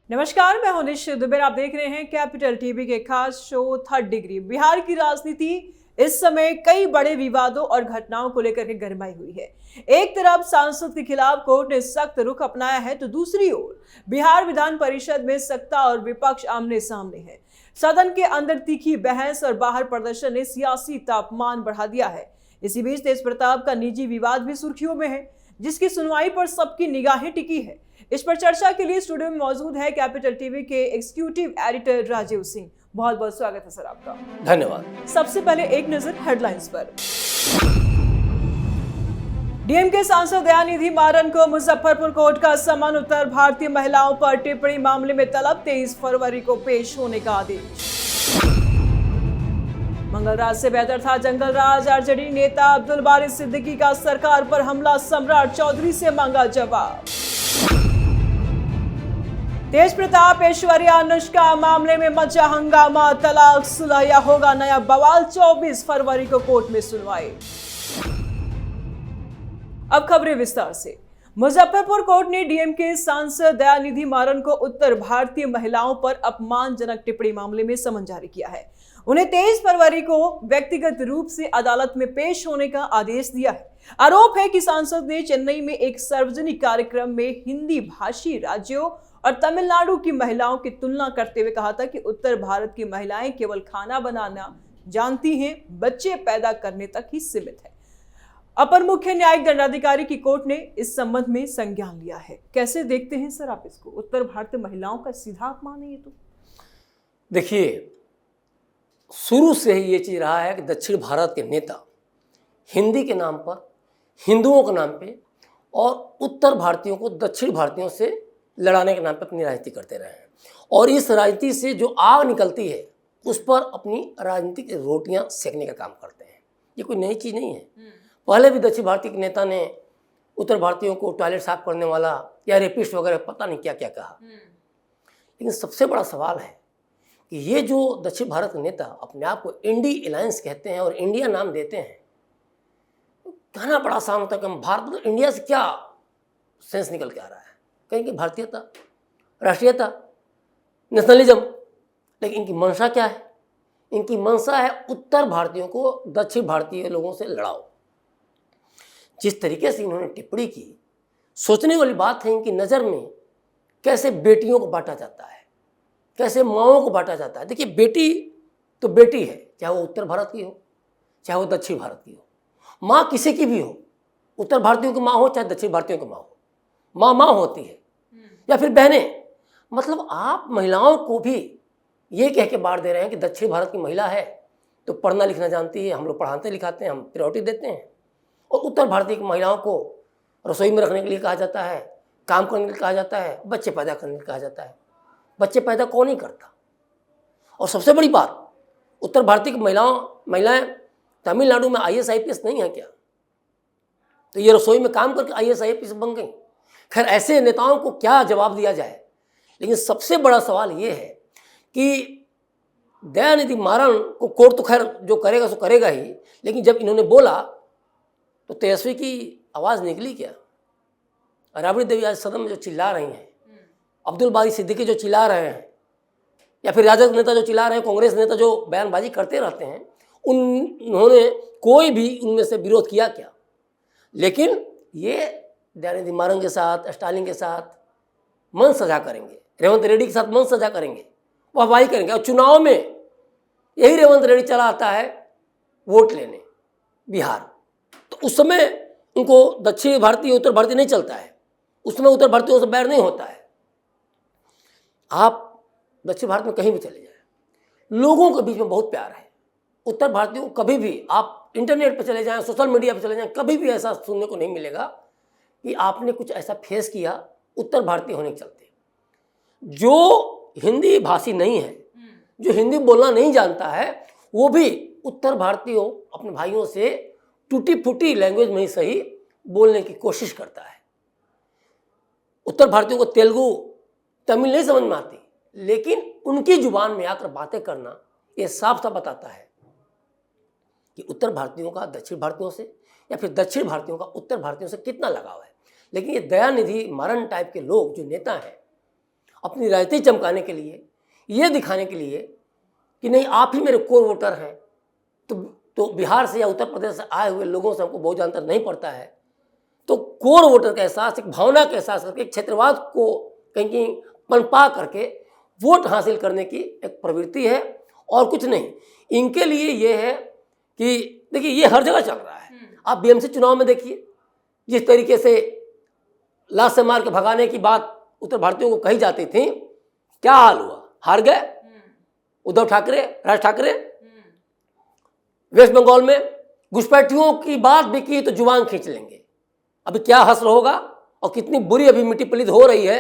नमस्कार, मैं हूं निश दुबे। आप देख रहे हैं कैपिटल टीवी के खास शो थर्ड डिग्री। बिहार की राजनीति इस समय कई बड़े विवादों और घटनाओं को लेकर के गरमाई हुई है। एक तरफ सांसद के खिलाफ कोर्ट ने सख्त रुख अपनाया है, तो दूसरी ओर बिहार विधान परिषद में सत्ता और विपक्ष आमने सामने है। सदन के अंदर तीखी बहस और बाहर प्रदर्शन ने सियासी तापमान बढ़ा दिया है। इसी बीच तेज प्रताप का निजी विवाद भी सुर्खियों में है, जिसकी सुनवाई पर सबकी निगाहें टिकी है। इस पर चर्चा के लिए स्टूडियो में मौजूद है कैपिटल टीवी के एग्जीक्यूटिव एडिटर राजीव सिंह। बहुत बहुत स्वागत है सर आपका। धन्यवाद। सबसे पहले एक नजर हेडलाइंस पर। डीएमके सांसद दयानिधि मारन को मुजफ्फरपुर कोर्ट का समन। उत्तर भारतीय महिलाओं पर टिप्पणी मामले में तलब। 23 फरवरी को पेश होने का आदेश। मंगलराज से बेहतर था जंगल राज। आरजेडी नेता अब्दुल बारी सिद्दीकी का सरकार पर हमला। सम्राट चौधरी से मांगा जवाब। तेज प्रताप ऐश्वर्या अनुष्का मामले में मचा हंगामा। तलाक सुलह या होगा नया बवाल। 24 फरवरी को कोर्ट में सुनवाई। अब खबरें विस्तार से। मुजफ्फरपुर कोर्ट ने डीएमके सांसद दयानिधि मारन को उत्तर भारतीय महिलाओं पर अपमानजनक टिप्पणी मामले में समन जारी किया है। उन्हें 23 फरवरी को व्यक्तिगत रूप से अदालत में पेश होने का आदेश दिया है। आरोप है कि सांसद ने चेन्नई में एक सार्वजनिक कार्यक्रम में हिंदी भाषी राज्यों और तमिलनाडु की महिलाओं की तुलना करते हुए कहा था कि उत्तर भारत की महिलाएं केवल खाना बनाना जानती हैं, बच्चे पैदा करने तक ही सीमित है। अपर मुख्य न्यायिक दंडाधिकारी की कोर्ट ने इस संबंध में संज्ञान लिया है। कैसे देखते हैं सर आप इसको? उत्तर भारतीय महिलाओं का सीधा अपमान है ये तो। देखिए, शुरू से ही ये चीज रहा है कि दक्षिण भारत के नेता हिंदी के नाम पर, हिंदुओं के नाम पे और उत्तर भारतीयों को दक्षिण भारतीयों से लड़ाने के नाम पर अपनी राजनीति करते रहे हैं। और इस राजनीति से जो आग निकलती है उस पर अपनी राजनीतिक रोटियां सेकने का काम करते हैं। ये कोई नई चीज़ नहीं है। पहले भी दक्षिण भारतीय के नेता ने उत्तर भारतीयों को टॉयलेट साफ करने वाला या रेपिस्ट वगैरह पता नहीं क्या क्या कहा। लेकिन सबसे बड़ा सवाल है कि ये जो दक्षिण भारत के नेता अपने आप को इंडी अलायंस कहते हैं और इंडिया नाम देते हैं, कहना बड़ा आसान होता है कि हम भारत, मतलब इंडिया से क्या सेंस निकल के आ रहा है? कहीं की भारतीयता, राष्ट्रीयता, नेशनलिज्म। लेकिन इनकी मंशा क्या है? इनकी मंशा है उत्तर भारतीयों को दक्षिण भारतीय लोगों से लड़ाओ। जिस तरीके से इन्होंने टिप्पणी की, सोचने वाली बात है इनकी नज़र में कैसे बेटियों को बांटा जाता है, कैसे माओं को बांटा जाता है। देखिए, बेटी तो बेटी है, चाहे वो उत्तर भारत की हो चाहे वो दक्षिण भारत की हो। माँ किसी की भी हो, उत्तर भारतीयों की माँ हो चाहे दक्षिण भारतीयों की माँ हो, माँ माँ होती है या फिर बहनें। मतलब आप महिलाओं को भी ये कह के बांट दे रहे हैं कि दक्षिण भारत की महिला है तो पढ़ना लिखना जानती है, हम लोग पढ़ाते लिखाते हैं, हम प्रायोरिटी देते हैं। और उत्तर भारतीय की महिलाओं को रसोई में रखने के लिए कहा जाता है, काम करने के लिए कहा जाता है, बच्चे पैदा करने के लिए कहा जाता है। बच्चे पैदा कौन नहीं करता? और सबसे बड़ी बात, उत्तर भारतीय की महिलाएं तमिलनाडु में IAS IPS नहीं है क्या? तो ये रसोई में काम करके IAS IPS बन गई। खैर, ऐसे नेताओं को क्या जवाब दिया जाए? लेकिन सबसे बड़ा सवाल ये है कि दयानिधि मारन को कोर्ट तो खैर जो करेगा सो करेगा ही, लेकिन जब इन्होंने बोला तो तेजस्वी की आवाज़ निकली क्या? राबड़ी देवी आज सदन में जो चिल्ला रही हैं, अब्दुल बारी सिद्दीकी जो चिल्ला रहे हैं, या फिर राजद नेता जो चिल्ला रहे हैं, कांग्रेस नेता जो बयानबाजी करते रहते हैं, उन्होंने कोई भी उनमें से विरोध किया क्या? लेकिन ये दयानिधि मारन के साथ, स्टालिन के साथ मन सजा करेंगे, रेवंत रेड्डी के साथ मन सजा करेंगे, वाहवाही करेंगे। और चुनाव में यही रेवंत रेड्डी चला आता है वोट लेने बिहार, तो उस समय उनको दक्षिण भारतीय उत्तर भारतीय नहीं चलता है, उस समय उत्तर भारतीयों से बैर नहीं होता है। आप दक्षिण भारत में कहीं भी चले जाएं, लोगों के बीच में बहुत प्यार है। उत्तर भारतीयों को कभी भी आप इंटरनेट पर चले जाएं, सोशल मीडिया पर चले जाएं, कभी भी ऐसा सुनने को नहीं मिलेगा कि आपने कुछ ऐसा फेस किया उत्तर भारतीय होने के चलते। जो हिंदी भाषी नहीं है, जो हिंदी बोलना नहीं जानता है, वो भी उत्तर भारतीयों अपने भाइयों से टूटी फूटी लैंग्वेज में ही सही बोलने की कोशिश करता है। उत्तर भारतीयों को तेलुगु तमिल नहीं समझ में आती, लेकिन उनकी जुबान में आकर बातें करना ये साफ साफ बताता है कि उत्तर भारतीयों का दक्षिण भारतीयों से या फिर दक्षिण भारतीयों का उत्तर भारतीयों से कितना लगाव है। लेकिन ये दयानिधि मारन टाइप के लोग जो नेता हैं, अपनी राजनीति चमकाने के लिए, ये दिखाने के लिए कि नहीं आप ही मेरे कोर वोटर हैं, तो बिहार से या उत्तर प्रदेश से आए हुए लोगों से हमको बहुत ज़्यादा नहीं पड़ता है। तो कोर वोटर का एहसास, एक भावना का एहसास करके, एक क्षेत्रवाद को कहीं पनपा करके वोट हासिल करने की एक प्रवृत्ति है और कुछ नहीं। इनके लिए ये है कि देखिए ये हर जगह चल रहा है। आप बीएमसी चुनाव में देखिए, जिस तरीके से लाश से मार के भगाने की बात उत्तर भारतीयों को कही जाती थी, क्या हाल हुआ? हार गए उद्धव ठाकरे, राज ठाकरे। वेस्ट बंगाल में घुसपैठियों की बात भी की तो जुबान खींच लेंगे। अभी क्या हश्र होगा और कितनी बुरी अभी मिट्टी पलीत हो रही है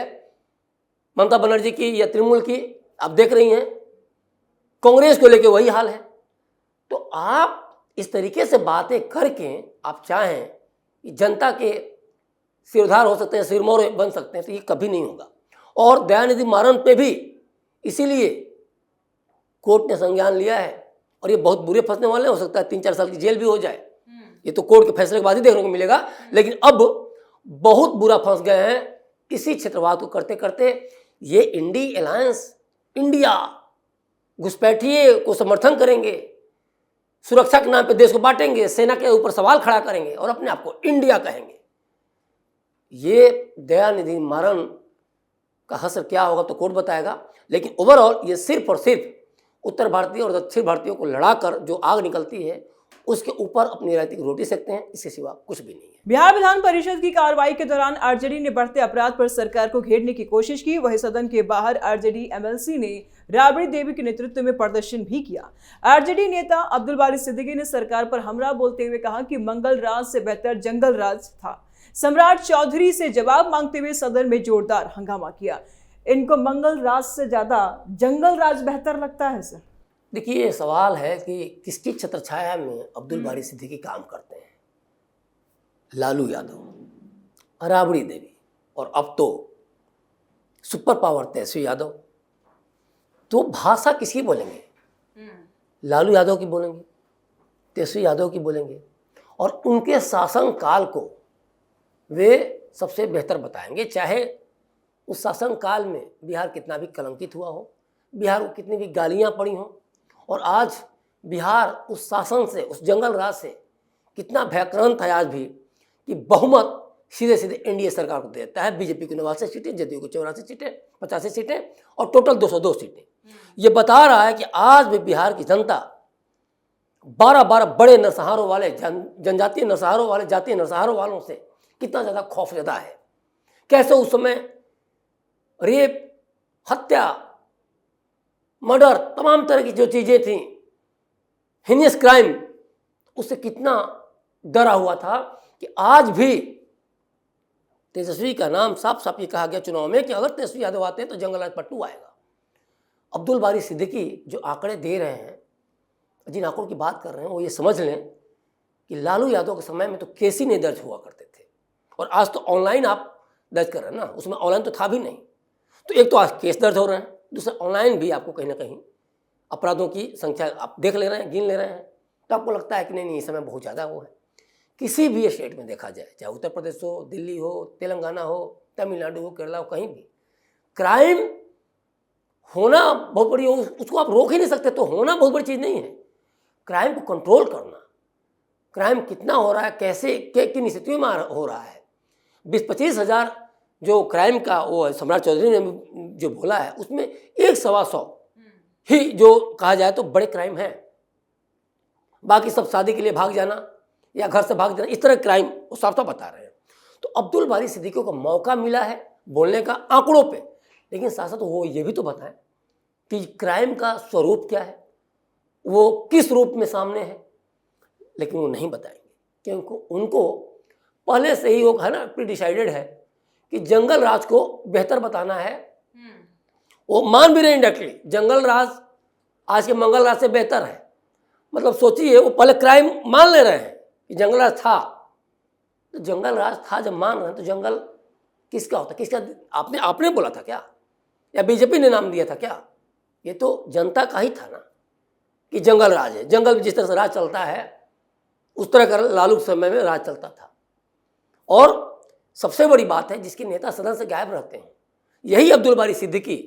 ममता बनर्जी की या तृणमूल की, आप देख रही हैं। कांग्रेस को लेके वही हाल है। तो आप इस तरीके से बातें करके आप चाहें कि जनता के सिरधार हो सकते हैं, सिरमौर बन सकते हैं, तो ये कभी नहीं होगा। और दयानिधि मारन पे भी इसीलिए कोर्ट ने संज्ञान लिया है और ये बहुत बुरे फंसने वाले, हो सकता है 3-4 साल की जेल भी हो जाए। ये तो कोर्ट के फैसले के बाद ही देखने को मिलेगा। लेकिन अब बहुत बुरा फंस गए हैं इसी क्षेत्रवाद को करते करते। ये इंडी अलायंस, इंडिया घुसपैठिए को समर्थन करेंगे, सुरक्षा के नाम पे देश को बांटेंगे, सेना के ऊपर सवाल खड़ा करेंगे और अपने आप को इंडिया कहेंगे। ये दयानिधि मारन का हश्र क्या होगा तो कोर्ट बताएगा। लेकिन ओवरऑल ये सिर्फ और सिर्फ उत्तर भारतीय और दक्षिण भारतीयों को लड़ाकर जो आग निकलती है उसके ऊपर अपनी राजनीतिक रोटी सेकते हैं, इसके सिवा कुछ भी नहीं है। बिहार विधान परिषद की कार्रवाई के दौरान आरजेडी ने बढ़ते अपराध पर सरकार को घेरने की कोशिश की। वहीं सदन के बाहर आरजेडी एमएलसी ने राबड़ी देवी के नेतृत्व में प्रदर्शन भी किया। आरजेडी नेता अब्दुल बारी सिद्दीकी ने सरकार पर हमला बोलते हुए कहा कि मंगल राज से बेहतर जंगल राज था। सम्राट चौधरी से जवाब मांगते हुए सदन में जोरदार हंगामा किया। इनको मंगल राज से ज्यादा जंगल राज बेहतर लगता है सर? देखिए ये सवाल है कि किसकी छत्रछाया में अब्दुल बारी सिद्दीकी काम करते हैं। लालू यादव, राबड़ी देवी और अब तो सुपर पावर तेजस्वी यादव। तो भाषा किसकी बोलेंगे? लालू यादव की बोलेंगे, तेजस्वी यादव की बोलेंगे और उनके शासन काल को वे सबसे बेहतर बताएंगे। चाहे उस शासन काल में बिहार कितना भी कलंकित हुआ हो, बिहार को कितनी भी गालियां पड़ी हों, और आज बिहार उस शासन से, उस जंगल राज से कितना भयाक्रांत है आज भी कि बहुमत सीधे सीधे एनडीए सरकार को देता है। बीजेपी को 89 सीटें, जदयू को 84 सीटें, 85 सीटें और टोटल 202 सीटें। ये बता रहा है कि आज भी बिहार की जनता 12 बड़े नरसंहारों वाले, जनजातीय नरसंहारों वाले, जातीय नरसंहारों वालों से कितना ज़्यादा खौफजदा है। कैसे उस समय रेप, हत्या, मर्डर, तमाम तरह की जो चीज़ें थी, हिनियस क्राइम, उससे कितना डरा हुआ था कि आज भी तेजस्वी का नाम साफ साफ ये कहा गया चुनाव में कि अगर तेजस्वी यादव आते हैं तो जंगल राज पट्टू आएगा। अब्दुल बारी सिद्दीकी जो आंकड़े दे रहे हैं, जिन आंकड़ों की बात कर रहे हैं, वो ये समझ लें कि लालू यादव के समय में तो केस ही नहीं दर्ज हुआ करते थे और आज तो ऑनलाइन आप दर्ज कर रहे हैं ना, उसमें ऑनलाइन तो था भी नहीं। तो एक तो आज केस दर्ज हो रहे हैं, दूसरा ऑनलाइन भी आपको कहीं ना कहीं अपराधों की संख्या आप देख ले रहे हैं, गिन ले रहे हैं। तो आपको लगता है कि नहीं इस समय बहुत ज़्यादा वो है। किसी भी स्टेट में देखा जाए, चाहे उत्तर प्रदेश हो, दिल्ली हो, तेलंगाना हो, तमिलनाडु हो, केरला हो, कहीं भी क्राइम होना बहुत बड़ी, उसको आप रोक ही नहीं सकते। तो होना बहुत बड़ी चीज़ नहीं है। क्राइम को कंट्रोल करना, क्राइम कितना हो रहा है, कैसे, किन स्थितियों में हो रहा है। 20-25 हज़ार जो क्राइम का वो सम्राट चौधरी ने जो बोला है, उसमें 1-125 ही जो कहा जाए तो बड़े क्राइम हैं। बाकी सब शादी के लिए भाग जाना या घर से भाग जाना, इस तरह क्राइम वो साफ साफ बता रहे हैं। तो अब्दुल बारी सिद्दीकी को मौका मिला है बोलने का आंकड़ों पे, लेकिन साथ साथ वो ये भी तो बताएं कि क्राइम का स्वरूप क्या है, वो किस रूप में सामने है। लेकिन वो नहीं बताएंगे क्योंकि उनको पहले से ही वो है ना प्री डिसाइडेड है कि जंगल राज को बेहतर बताना है। वो मान भी रहे इंडायरेक्टली, जंगल राज आज के मंगल राज से बेहतर है। मतलब सोचिए, वो पहले क्राइम मान ले रहे हैं कि जंगल राज था, तो जंगल राज था जब मान रहे हैं तो जंगल किसका होता, किसका? आपने बोला था क्या, या बीजेपी ने नाम दिया था क्या? ये तो जनता का ही था ना कि जंगल राज है। जंगल में जिस तरह से राज चलता है उस तरह का लालू के समय में राज चलता था। और सबसे बड़ी बात है, जिसके नेता सदन से गायब रहते हैं, यही अब्दुल बारी सिद्दीकी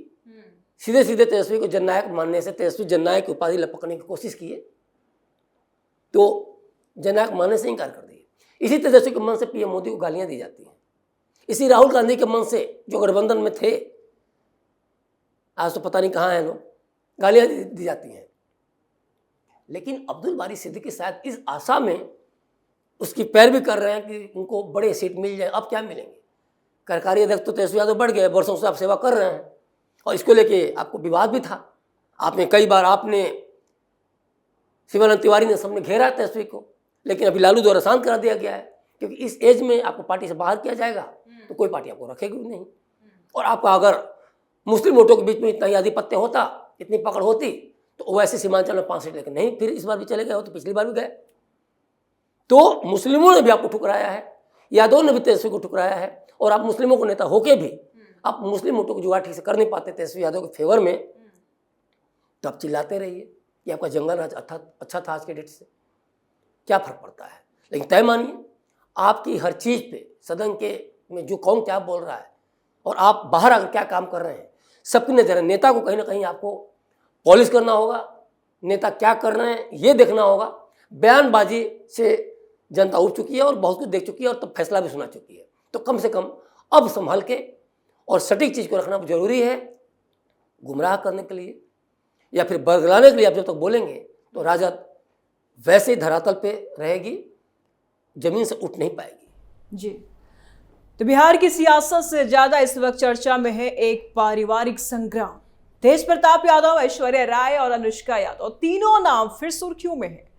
सीधे सीधे तेजस्वी को जननायक मानने से तेजस्वी जननायक की उपाधि लपकने की कोशिश की है, तो जननायक मानने से इनकार कर दिए। इसी तेजस्वी के मन से पीएम मोदी को गालियां दी जाती हैं, इसी राहुल गांधी के मन से जो गठबंधन में थे, आज तो पता नहीं कहाँ हैं लोग, गालियां दी जाती हैं। लेकिन अब्दुल बारी सिद्दीकी शायद इस आशा में उसकी पैरवी कर रहे हैं कि उनको बड़े सीट मिल जाए। अब क्या मिलेंगे? कार्यकारी अध्यक्ष तो तेजस्वी यादव बढ़ गए, वर्षों से आप सेवा कर रहे हैं, और इसको लेके आपको विवाद भी था। आपने कई बार शिवानंद तिवारी ने सबने घेरा तेजस्वी को, लेकिन अभी लालू द्वारा शांत करा दिया गया है, क्योंकि इस एज में आपको पार्टी से बाहर किया जाएगा तो कोई पार्टी आपको रखेगी भी नहीं। और आपका अगर मुस्लिम वोटों के बीच में इतना ही आधिपत्य होता, इतनी पकड़ होती, तो वैसे सीमांचल में 5 सीट लेकर नहीं, फिर इस बार भी चले गए हो तो पिछली बार भी गए। तो मुस्लिमों ने भी आपको ठुकराया है, यादव ने भी तेजस्वी को ठुकराया है, और आप मुस्लिमों को नेता होके भी आप मुस्लिम वोटों को जुगाड़ ठीक से कर नहीं पाते तेजस्वी यादव के फेवर में, तो आप चिल्लाते रहिए कि आपका जंगल राज अच्छा था आज के डेट से, क्या फर्क पड़ता है। लेकिन तय मानिए, आपकी हर चीज़ पे सदन के में जो कौन क्या बोल रहा है और आप बाहर आकर क्या काम कर रहे हैं, सबकी नजर है। नेता को कहीं ना कहीं आपको पॉलिश करना होगा, नेता क्या कर रहे हैं ये देखना होगा। बयानबाजी से जनता उठ चुकी है और बहुत कुछ देख चुकी है, और तब फैसला भी सुना चुकी है। तो कम से कम अब संभल के और सटीक चीज़ को रखना जरूरी है। गुमराह करने के लिए या फिर बरगलाने के लिए आप जब तक बोलेंगे तो राजद वैसे ही धरातल पे रहेगी, जमीन से उठ नहीं पाएगी। जी, तो बिहार की सियासत से ज्यादा इस वक्त चर्चा में है एक पारिवारिक संग्राम। तेज प्रताप यादव, ऐश्वर्या राय और अनुष्का यादव, तीनों नाम फिर सुर्खियों में है।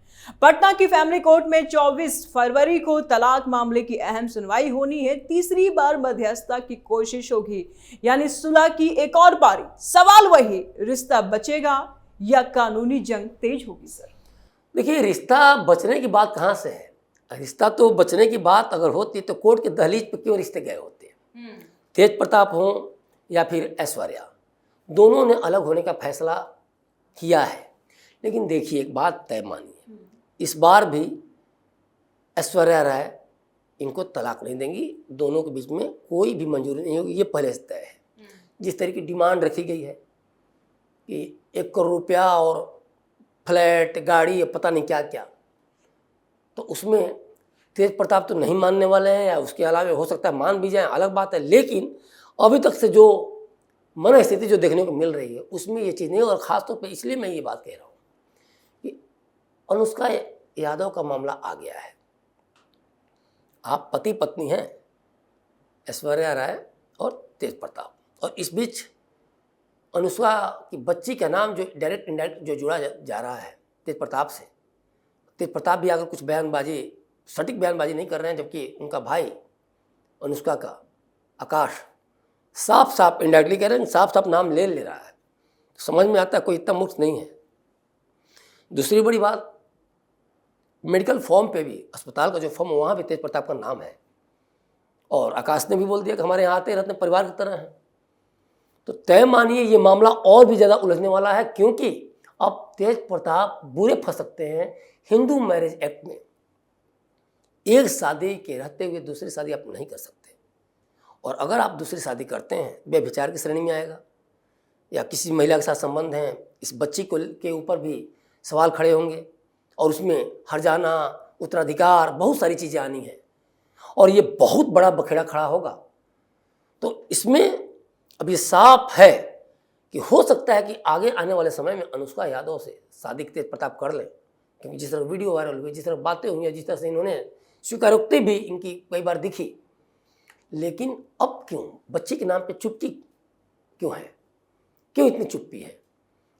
पटना की फैमिली कोर्ट में 24 फरवरी को तलाक मामले की अहम सुनवाई होनी है। तीसरी बार मध्यस्थता की कोशिश होगी, यानी सुलह की एक और पारी। सवाल वही, रिश्ता बचेगा या कानूनी जंग तेज होगी? सर देखिए, रिश्ता बचने की बात कहाँ से है? रिश्ता तो बचने की बात अगर होती तो कोर्ट के दहलीज पे क्यों रिश्ते गए होते? तेज प्रताप हो या फिर ऐश्वर्या, दोनों ने अलग होने का फैसला किया है। लेकिन देखिए, एक बात तय मानिए, इस बार भी ऐश्वर्या राय इनको तलाक नहीं देंगी। दोनों के बीच में कोई भी मंजूरी नहीं होगी, ये पहले से तय है। जिस तरह की डिमांड रखी गई है कि 1 करोड़ रुपया और फ्लैट, गाड़ी, पता नहीं क्या क्या, तो उसमें तेज प्रताप तो नहीं मानने वाले हैं, या उसके अलावा हो सकता है मान भी जाए, अलग बात है। लेकिन अभी तक से जो मन स्थिति जो देखने को मिल रही है उसमें ये चीज़ नहीं। और ख़ासतौर पे इसलिए मैं ये बात कह रहा हूँ कि अनुष्का यादव का मामला आ गया है। आप पति पत्नी हैं, ऐश्वर्या राय और तेज प्रताप, और इस बीच अनुष्का की बच्ची का नाम जो डायरेक्ट इनडायरेक्ट जो जुड़ा जा रहा है तेज प्रताप से। तेज प्रताप भी अगर कुछ बयानबाजी, सटीक बयानबाजी नहीं कर रहे हैं, जबकि उनका भाई अनुष्का का आकाश साफ साफ इनडायरेक्टली कह रहे हैं, साफ साफ नाम ले रहा है। तो समझ में आता है कोई इतना मूर्ख नहीं है। दूसरी बड़ी बात, मेडिकल फॉर्म पे भी, अस्पताल का जो फॉर्म है वहाँ भी तेज प्रताप का नाम है, और आकाश ने भी बोल दिया कि हमारे यहाँ आते रहते परिवार की तरह हैं। तो तय मानिए ये मामला और भी ज़्यादा उलझने वाला है, क्योंकि अब तेज प्रताप बुरे फंस सकते हैं हिंदू मैरिज एक्ट में। एक शादी के रहते हुए दूसरी शादी आप नहीं कर सकते, और अगर आप दूसरी शादी करते हैं व्यभिचार की श्रेणी में आएगा, या किसी महिला के साथ संबंध हैं, इस बच्ची को के ऊपर भी सवाल खड़े होंगे, और उसमें हर्जाना, उत्तराधिकार, बहुत सारी चीज़ें आनी हैं, और ये बहुत बड़ा बखेड़ा खड़ा होगा। तो इसमें अभी साफ है कि हो सकता है कि आगे आने वाले समय में अनुष्का यादव से शादी तेज प्रताप कर लें, क्योंकि जिस तरह वीडियो वायरल हुई, जिस तरह बातें हुई, जिस तरह से इन्होंने स्वीकारोक्ति भी इनकी कई बार दिखी। लेकिन अब क्यों बच्ची के नाम पे चुप्पी क्यों है? क्यों इतनी चुप्पी है?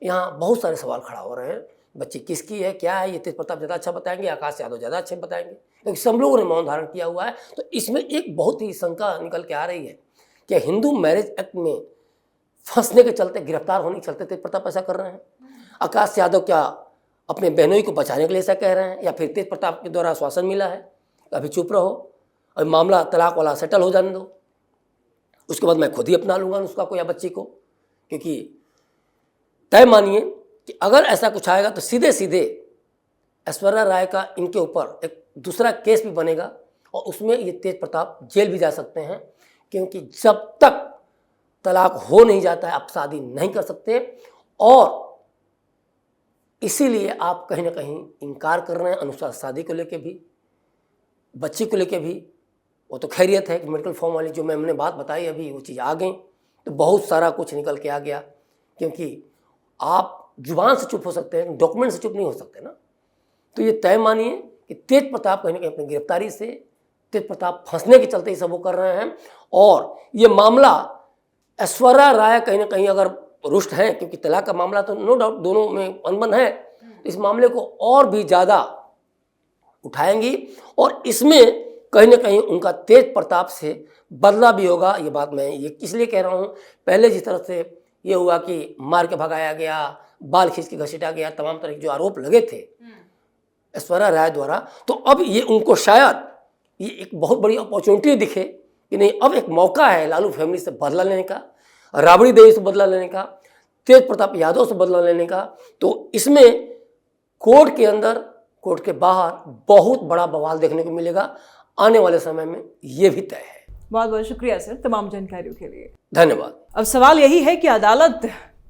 यहाँ बहुत सारे सवाल खड़ा हो रहे हैं। बच्ची किसकी है, क्या है, ये तेज प्रताप ज़्यादा अच्छा बताएंगे, आकाश यादव ज़्यादा अच्छे बताएंगे, क्योंकि सब लोगों ने मौन धारण किया हुआ है। तो इसमें एक बहुत ही शंका निकल के आ रही है कि हिंदू मैरिज एक्ट में फंसने के चलते, गिरफ्तार होने के चलते तेज प्रताप ऐसा कर रहे हैं। आकाश यादव क्या अपने बहनोई को बचाने के लिए ऐसा कह रहे हैं, या फिर तेज प्रताप के द्वारा आश्वासन मिला है अभी चुप रहो और मामला तलाक वाला सेटल हो जाने दो, उसके बाद मैं खुद ही अपना लूँगा उसका को या बच्ची को? क्योंकि तय मानिए कि अगर ऐसा कुछ आएगा तो सीधे सीधे ऐश्वर्या राय का इनके ऊपर एक दूसरा केस भी बनेगा, और उसमें ये तेज प्रताप जेल भी जा सकते हैं। क्योंकि जब तक तलाक हो नहीं जाता है, आप शादी नहीं कर सकते, और इसीलिए आप कहीं ना कहीं इनकार कर रहे हैं अनुसार शादी को लेके भी, बच्ची को लेके भी। वो तो खैरियत है कि मेडिकल फॉर्म वाली जो मैंने बात बताई अभी वो चीज़ आ गई, तो बहुत सारा कुछ निकल के आ गया। क्योंकि आप जुबान से चुप हो सकते हैं, डॉक्यूमेंट से चुप नहीं हो सकते ना। तो ये तय मानिए कि तेज प्रताप कहीं ना कहीं अपनी गिरफ्तारी से, तेज प्रताप फंसने के चलते ही सब वो कर रहे हैं। और ये मामला ऐश्वर्या राय कहीं ना कहीं अगर रुष्ट हैं, क्योंकि तलाक का मामला तो नो डाउट दोनों में अनबन है, इस मामले को और भी ज़्यादा उठाएंगी और इसमें कहीं ना कहीं उनका तेज प्रताप से बदला भी होगा। ये बात मैं ये इसलिए कह रहा हूँ, पहले जिस तरह से ये हुआ कि मार के भगाया गया, बाल खींच के घसीटा गया, तमाम तरह के जो आरोप लगे थे ऐश्वर्या राय द्वारा, तो अब ये उनको शायद ये एक बहुत बड़ी अपॉर्चुनिटी दिखे कि नहीं, अब एक मौका है लालू फैमिली से बदला लेने का, राबड़ी देवी से बदला लेने का, तेज प्रताप यादव से बदला लेने का। तो इसमें कोर्ट के अंदर, कोर्ट के बाहर बहुत बड़ा बवाल देखने को मिलेगा आने वाले समय में, ये भी तय है। बहुत बहुत शुक्रिया सर तमाम जानकारियों के लिए। धन्यवाद। अब सवाल यही है कि अदालत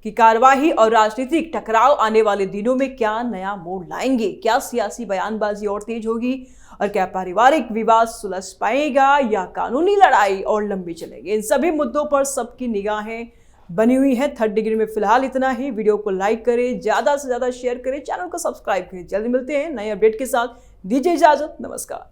की कार्यवाही और राजनीतिक टकराव आने वाले दिनों में क्या नया मोड़ लाएंगे? क्या सियासी बयानबाजी और तेज होगी? और क्या पारिवारिक विवाद सुलझ पाएगा या कानूनी लड़ाई और लंबी चलेगी? इन सभी मुद्दों पर सबकी निगाहें बनी हुई है। थर्ड डिग्री में फिलहाल इतना ही। वीडियो को लाइक करें, ज्यादा से ज्यादा शेयर करें, चैनल को सब्सक्राइब करें। जल्दी मिलते हैं नए अपडेट के साथ। दीजिए इजाजत, नमस्कार।